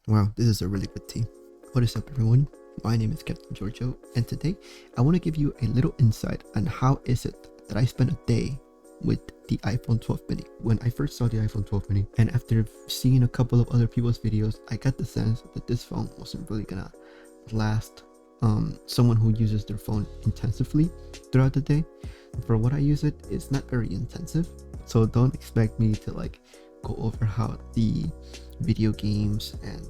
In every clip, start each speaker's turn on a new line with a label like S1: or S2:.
S1: Wow, this is a really good team. What is up, everyone? My name is Capt Giorgio, and today I want to give you a little insight on how is it that I spent a day with the iPhone 12 mini. When I first saw the iPhone 12 mini, and after seeing a couple of other people's videos, I got the sense that this phone wasn't really gonna last someone who uses their phone intensively throughout the day. For what I use it, it's not very intensive, so don't expect me to like go over how the video games and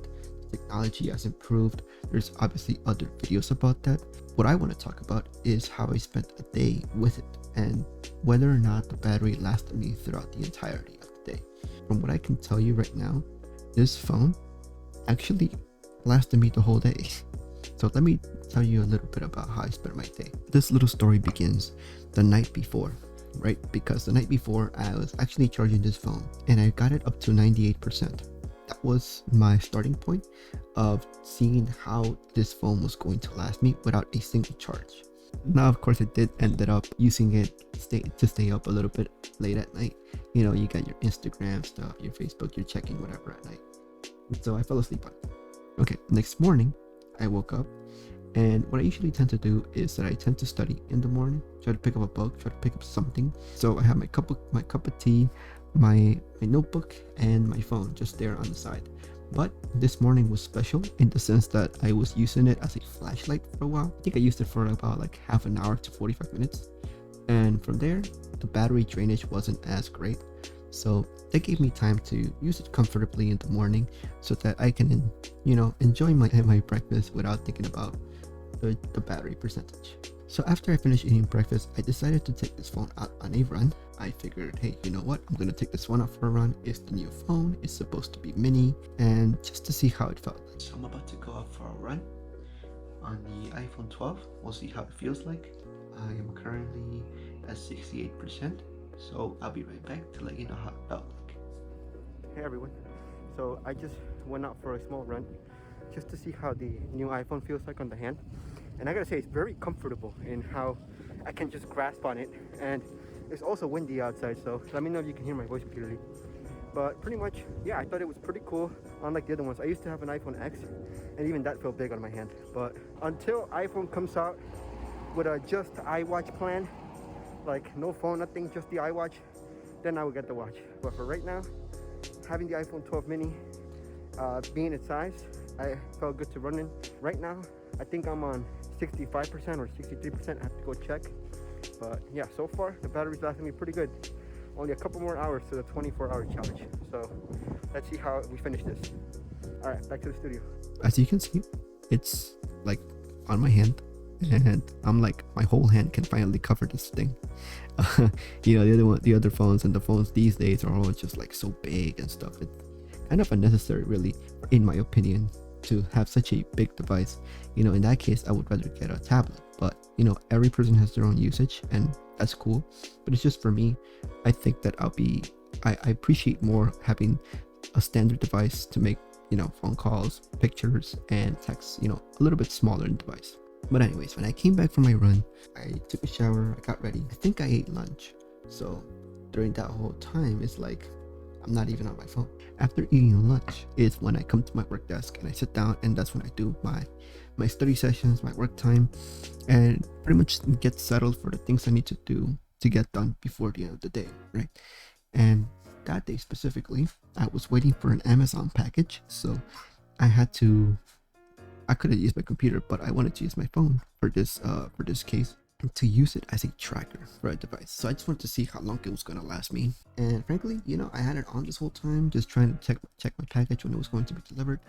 S1: technology has improved. There's obviously other videos about that. What I want to talk about is how I spent a day with it and whether or not the battery lasted me throughout the entirety of the day. From what I can tell you right now, this phone actually lasted me the whole day. So let me tell you a little bit about how I spent my day. This little story begins the night before, right? Because the night before I was actually charging this phone and I got it up to 98%. That was my starting point of seeing how this phone was going to last me without a single charge. Now, of course, I did ended up using it to stay up a little bit late at night. You know, you got your Instagram stuff, your Facebook, you're checking whatever at night. So I fell asleep on it. Okay, next morning, I woke up, and what I usually tend to do is that I tend to study in the morning, try to pick up a book, try to pick up something. So I have my cup of tea, my notebook, and my phone just there on the side. But this morning was special in the sense that I was using it as a flashlight for a while. I think I used it for about like half an hour to 45 minutes. And from there, the battery drainage wasn't as great. So that gave me time to use it comfortably in the morning so that I can, enjoy my breakfast without thinking about the battery percentage. So after I finished eating breakfast, I decided to take this phone out on a run. I figured, hey, you know what? I'm gonna take this one out for a run. It's the new phone. It's supposed to be mini, and just to see how it felt. So I'm about to go out for a run on the iPhone 12. We'll see how it feels like. I am currently at 68%. So I'll be right back to let you know how it felt like. Hey everyone. So I just went out for a small run just to see how the new iPhone feels like on the hand. And I gotta say, it's very comfortable in how I can just grasp on it. And it's also windy outside, so let me know if you can hear my voice clearly. But pretty much, yeah, I thought it was pretty cool. Unlike the other ones, I used to have an iPhone X, and even that felt big on my hand. But until iPhone comes out with a just iWatch plan, like no phone, nothing, just the iWatch, then I will get the watch. But for right now, having the iPhone 12 mini, being its size, I felt good to run in. Right now, I think I'm on 65% or 63%. I have to go check. But yeah, so far the battery's lasting me pretty good. Only a couple more hours to the 24-hour challenge. So let's see how we finish this. All right, back to the studio. As you can see, it's like on my hand, and I'm like, my whole hand can finally cover this thing. The other phones and the phones these days are all just like so big and stuff. It's kind of unnecessary, really, in my opinion, to have such a big device. In that case, I would rather get a tablet. But every person has their own usage, and that's cool. But it's just for me, I think that I appreciate more having a standard device to make phone calls, pictures, and texts, a little bit smaller in device. But anyways, when I came back from my run, I took a shower, I got ready. I think I ate lunch. So during that whole time, it's like I'm not even on my phone. After eating lunch is when I come to my work desk and I sit down, and that's when I do my study sessions, my work time, and pretty much get settled for the things I need to do to get done before the end of the day, right? And that day specifically, I was waiting for an Amazon package, so I could have used my computer, but I wanted to use my phone for this case, and to use it as a tracker for a device. So I just wanted to see how long it was going to last me. And frankly, I had it on this whole time, just trying to check my package when it was going to be delivered.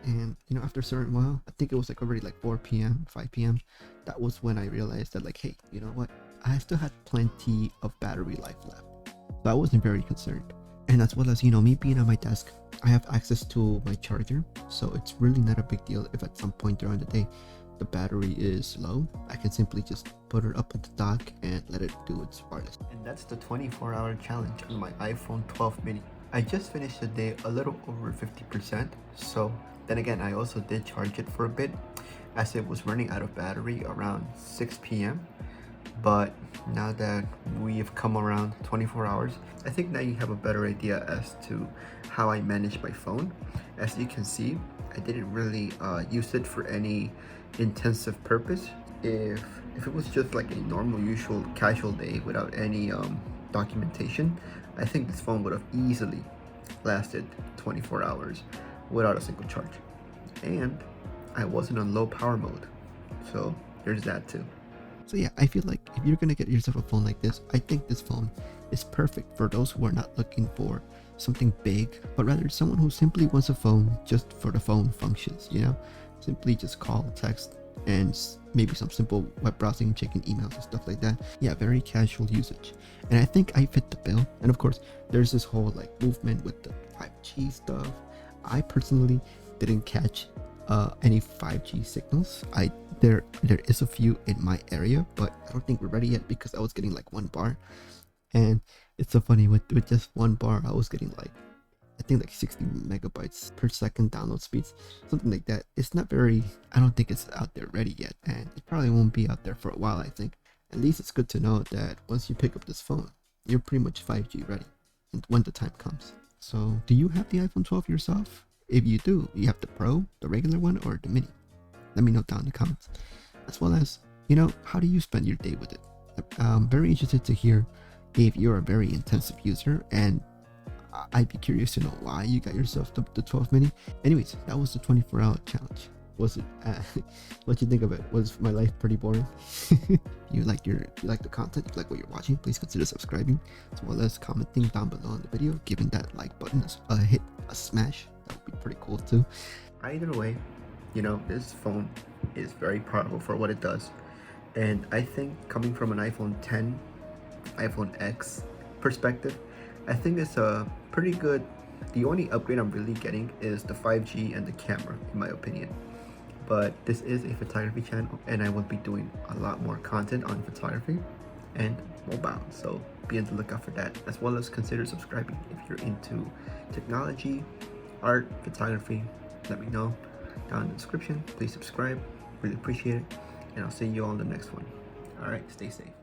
S1: And after a certain while, I think it was like already like 4 p.m, 5 p.m, that was when I realized that, like, hey, you know what, I still had plenty of battery life left. So I wasn't very concerned. And as well as me being at my desk, I have access to my charger, so it's really not a big deal if at some point during the day the battery is low. I can simply just put it up at the dock and let it do its wireless. And that's the 24-hour challenge on my iPhone 12 mini. I just finished the day a little over 50%, so then again, I also did charge it for a bit as it was running out of battery around 6 p.m. But now that we've come around 24 hours, I think now you have a better idea as to how I manage my phone. As you can see, I didn't really use it for any intensive purpose. If it was just like a normal, usual, casual day without any documentation, I think this phone would have easily lasted 24 hours without a single charge. And I wasn't on low power mode, so there's that too. So yeah, I feel like if you're gonna get yourself a phone like this, I think this phone is perfect for those who are not looking for something big, but rather someone who simply wants a phone just for the phone functions, you know? Simply just call, text, and maybe some simple web browsing, checking emails and stuff like that. Yeah, very casual usage. And I think I fit the bill. And of course, there's this whole like movement with the 5G stuff. I personally didn't catch any 5G signals. There is a few in my area, but I don't think we're ready yet because I was getting like 1 bar. And it's so funny, with just 1 bar, I was getting like, I think like 60 megabytes per second download speeds, something like that. It's not very, I don't think it's out there ready yet, and it probably won't be out there for a while, I think. At least it's good to know that once you pick up this phone, you're pretty much 5G ready, and when the time comes. So, do you have the iPhone 12 yourself? If you do, you have the Pro, the regular one, or the Mini? Let me know down in the comments. As well as, how do you spend your day with it? I'm very interested to hear if you're a very intensive user, and I'd be curious to know why you got yourself the 12 mini. Anyways, that was the 24-hour challenge. Was it? What you think of it? Was my life pretty boring? You like the content? You like what you're watching? Please consider subscribing, as well as commenting down below on the video, giving that like button a smash. That would be pretty cool too. Either way, this phone is very powerful for what it does, and I think coming from an iPhone 10, iPhone X perspective, I think it's a pretty good. The only upgrade I'm really getting is the 5G and the camera, in my opinion. But this is a photography channel, and I will be doing a lot more content on photography and mobile, so be on the lookout for that, as well as consider subscribing if you're into technology, art, photography. Let me know down in the description. Please subscribe, really appreciate it, and I'll see you all in the next one. All right, stay safe.